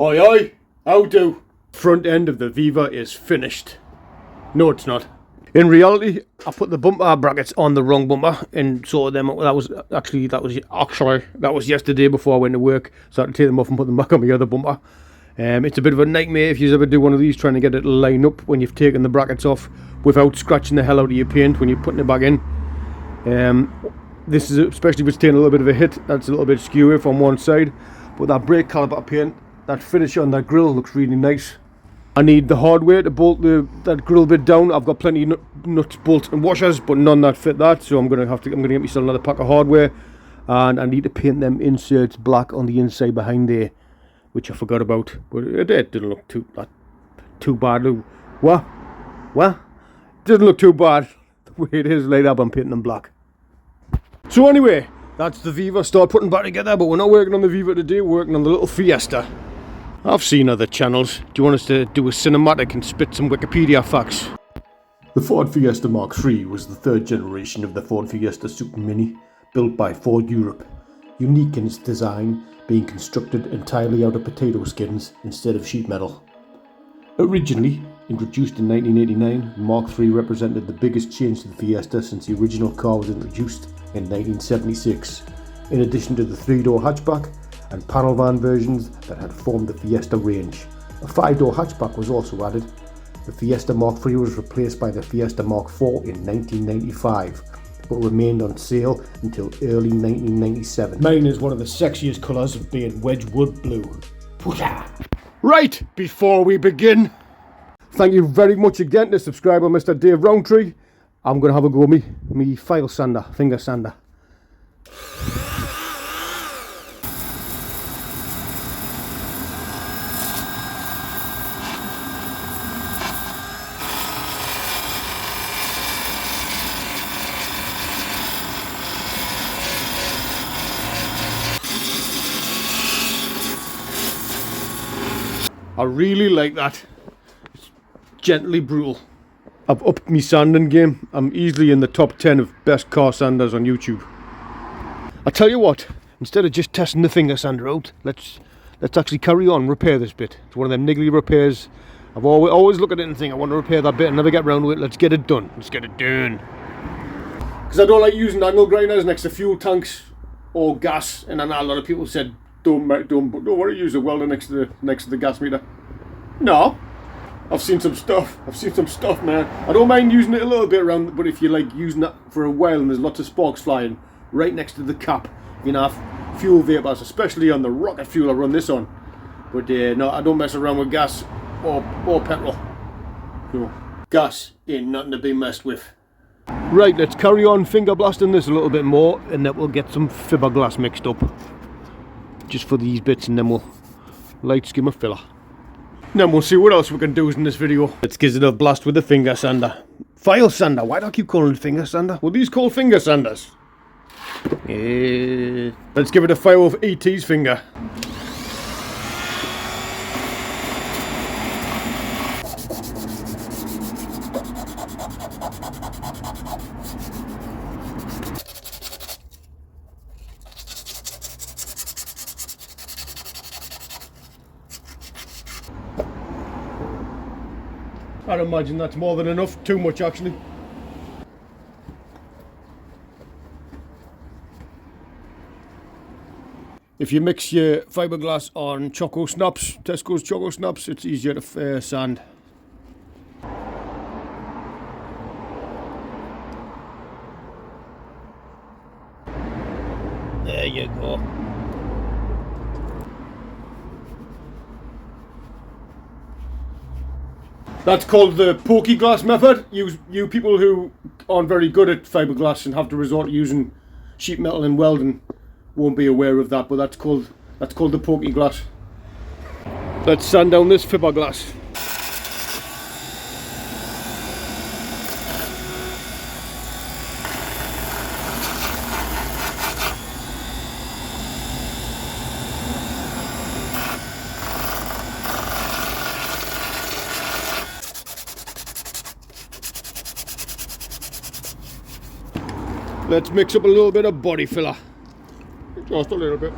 Oi oi, how do? Front end of the Viva is finished. No, it's not. In reality, I put the bumper brackets on the wrong bumper and sorted them. That was yesterday before I went to work, so I had to take them off and put them back on the other bumper. It's a bit of a nightmare if you ever do one of these, trying to get it to line up when you've taken the brackets off without scratching the hell out of your paint when you're putting it back in. This is, especially if it's taking a little bit of a hit, that's a little bit skewy from one side. But that brake caliper paint, that finish on that grille looks really nice. I need the hardware to bolt that grill bit down. I've got plenty of nuts, bolts and washers, but none that fit that, so I'm gonna get myself another pack of hardware, and I need to paint them inserts black on the inside behind there, which I forgot about. But it didn't look too bad. What? Doesn't look too bad the way it is laid up. I'm painting them black. So anyway, that's the Viva. Start putting back together, but we're not working on the Viva today. We're working on the little Fiesta. I've seen other channels. Do you want us to do a cinematic and spit some Wikipedia facts? The Ford Fiesta Mark III was the third generation of the Ford Fiesta Super Mini, built by Ford Europe, unique in its design, being constructed entirely out of potato skins instead of sheet metal. Originally introduced in 1989, Mark III represented the biggest change to the Fiesta since the original car was introduced in 1976, in addition to the 3-door hatchback and panel van versions that had formed the Fiesta range. A 5-door hatchback was also added. The Fiesta Mark III was replaced by the Fiesta Mark IV in 1995, but remained on sale until early 1997. Mine is one of the sexiest colours, being Wedgwood Blue. Right, before we begin, thank you very much again to subscriber Mr. Dave Roundtree. I'm going to have a go with me file sander, finger sander. I really like that. It's gently brutal. I've upped my sanding game. I'm easily in the top 10 of best car sanders on YouTube. I tell you what, instead of just testing the finger sander out, let's actually carry on, repair this bit. It's one of them niggly repairs. I've always look at it and think I want to repair that bit and never get round to it. Let's get it done. Let's get it done. Because I don't like using angle grinders next to fuel tanks or gas, and I know a lot of people said don't worry, use a welder next to the gas meter. No, I've seen some stuff, man. I don't mind using it a little bit around, but if you like using it for a while and there's lots of sparks flying right next to the cap, you know, fuel vapors, especially on the rocket fuel I run this on. But no, I don't mess around with gas or petrol. No, gas ain't nothing to be messed with. Right, let's carry on finger blasting this a little bit more, and then we'll get some fiberglass mixed up. Just for these bits, and then we'll light skim a filler. And then we'll see what else we can do in this video. Let's give it a blast with the finger sander. File sander, why do I keep calling it finger sander? Well, these called finger sanders. Let's give it a file of E.T.'s finger. I'd imagine that's more than enough, too much actually. If you mix your fiberglass on Choco Snaps, Tesco's Choco Snaps, it's easier to sand. There you go. That's called the pokey glass method. You people who aren't very good at fiberglass and have to resort to using sheet metal and welding won't be aware of that, but that's called the pokey glass. Let's sand down this fiberglass. Let's mix up a little bit of body filler. Just a little bit.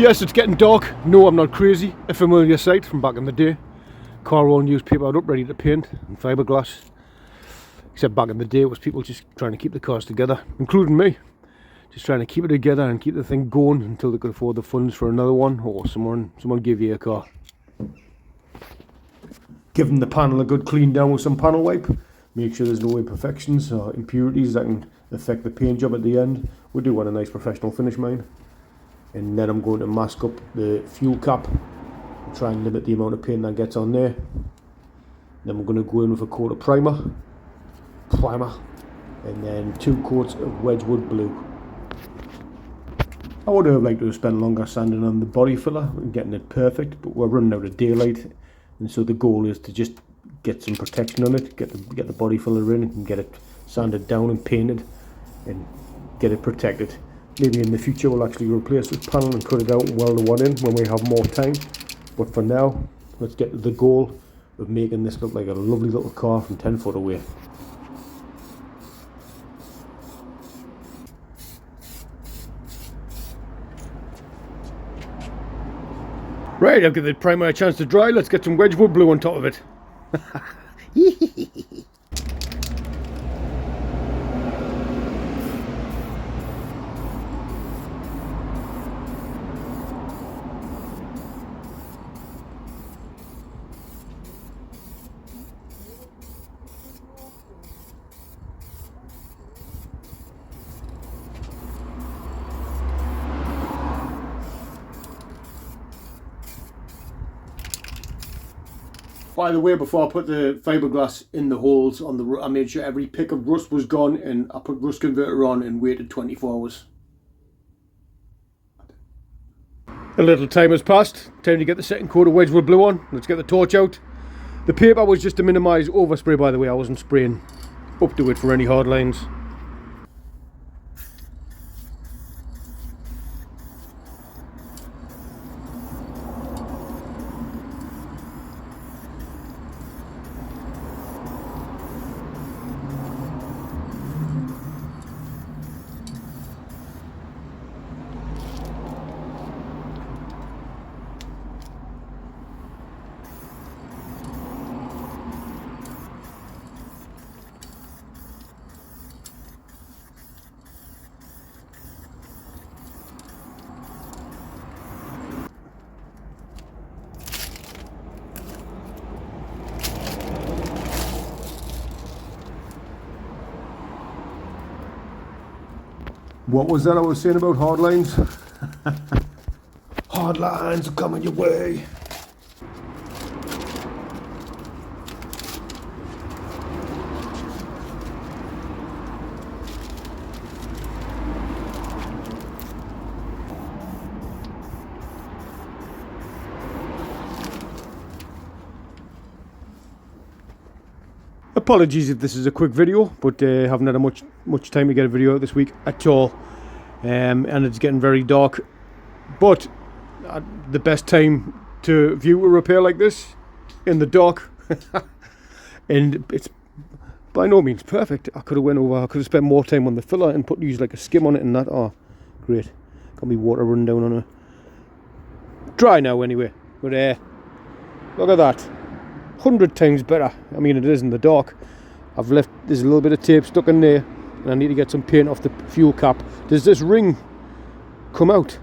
Yes, it's getting dark. No, I'm not crazy. A familiar sight from back in the day. Car all newspapered up, ready to paint, and fiberglass. Except back in the day it was people just trying to keep the cars together, including me. Just trying to keep it together and keep the thing going until they could afford the funds for another one, or someone give you a car. Giving the panel a good clean down with some panel wipe. Make sure there's no imperfections or impurities that can affect the paint job at the end. We do want a nice professional finish, mine. And then I'm going to mask up the fuel cap and try and limit the amount of paint that gets on there. Then we're going to go in with a coat of primer, and then 2 coats of Wedgwood blue. I would have liked to have spent longer sanding on the body filler and getting it perfect, but we're running out of daylight, and so the goal is to just get some protection on it, get the body filler in and get it sanded down and painted and get it protected. Maybe in the future we'll actually replace this panel and cut it out and weld the one in when we have more time, but for now let's get to the goal of making this look like a lovely little car from 10 foot away. Right, I'll give the primer a chance to dry. Let's get some Wedgwood blue on top of it. By the way, before I put the fiberglass in the holes on the, I made sure every pick of rust was gone, and I put rust converter on and waited 24 hours. A little time has passed. Time to get the second coat of Wedgwood blue on. Let's get the torch out. The paper was just to minimise overspray, by the way. I wasn't spraying up to it for any hard lines. What was that I was saying about hard lines? Hard lines are coming your way. Apologies if this is a quick video, but I haven't had much time to get a video out this week at all, and it's getting very dark. But the best time to view a repair like this, in the dark, and it's by no means perfect. I could have spent more time on the filler and used like a skim on it and that. Oh, great! Got me water running down on it. Dry now anyway, but look at that. 100 times better. I mean, it is in the dark. There's a little bit of tape stuck in there, and I need to get some paint off the fuel cap. Does this ring come out,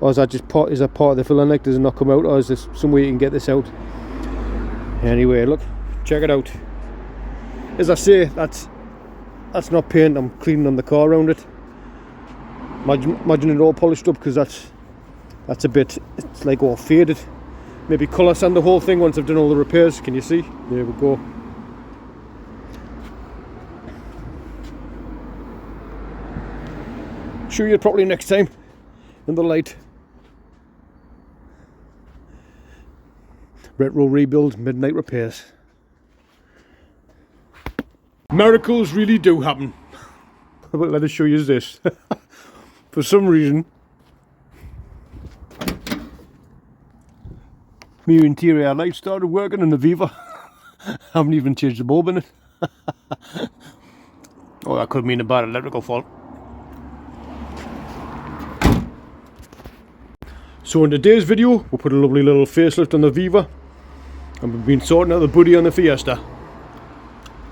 or is that just part of the filler neck? Does it not come out, or is there some way you can get this out? Anyway, look, check it out. As I say, that's not paint. I'm cleaning on the car around it. Imagine it all polished up, because that's a bit, it's like all faded. Maybe colour sand the whole thing once I've done all the repairs. Can you see? There we go. Show you properly next time in the light. Retro rebuild, midnight repairs. Miracles really do happen. But let us show you this. For some reason, my interior light started working in the Viva. I haven't even changed the bulb in it. Oh, that could mean a bad electrical fault. So in today's video, we'll put a lovely little facelift on the Viva, and we've been sorting out the buddy on the Fiesta.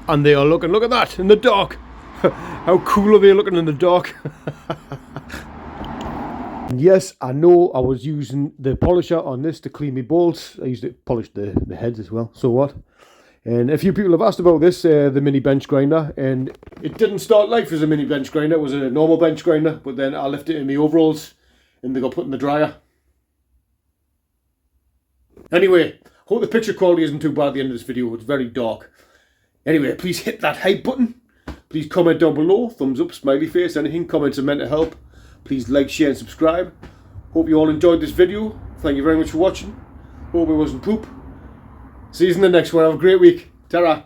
And they are looking, look at that, in the dark. How cool are they looking in the dark? And yes, I know I was using the polisher on this to clean my bolts. I used it to polish the heads as well, so what? And a few people have asked about this, the mini bench grinder, and it didn't start life as a mini bench grinder. It was a normal bench grinder, but then I left it in the overalls and they got put in the dryer. Anyway, hope the picture quality isn't too bad at the end of this video. It's very dark. Anyway, please hit that hype button. Please comment down below, thumbs up, smiley face, anything. Comments are meant to help. Please like, share and subscribe. Hope you all enjoyed this video. Thank you very much for watching. Hope it wasn't poop. See you in the next one. Have a great week. Ta-ra.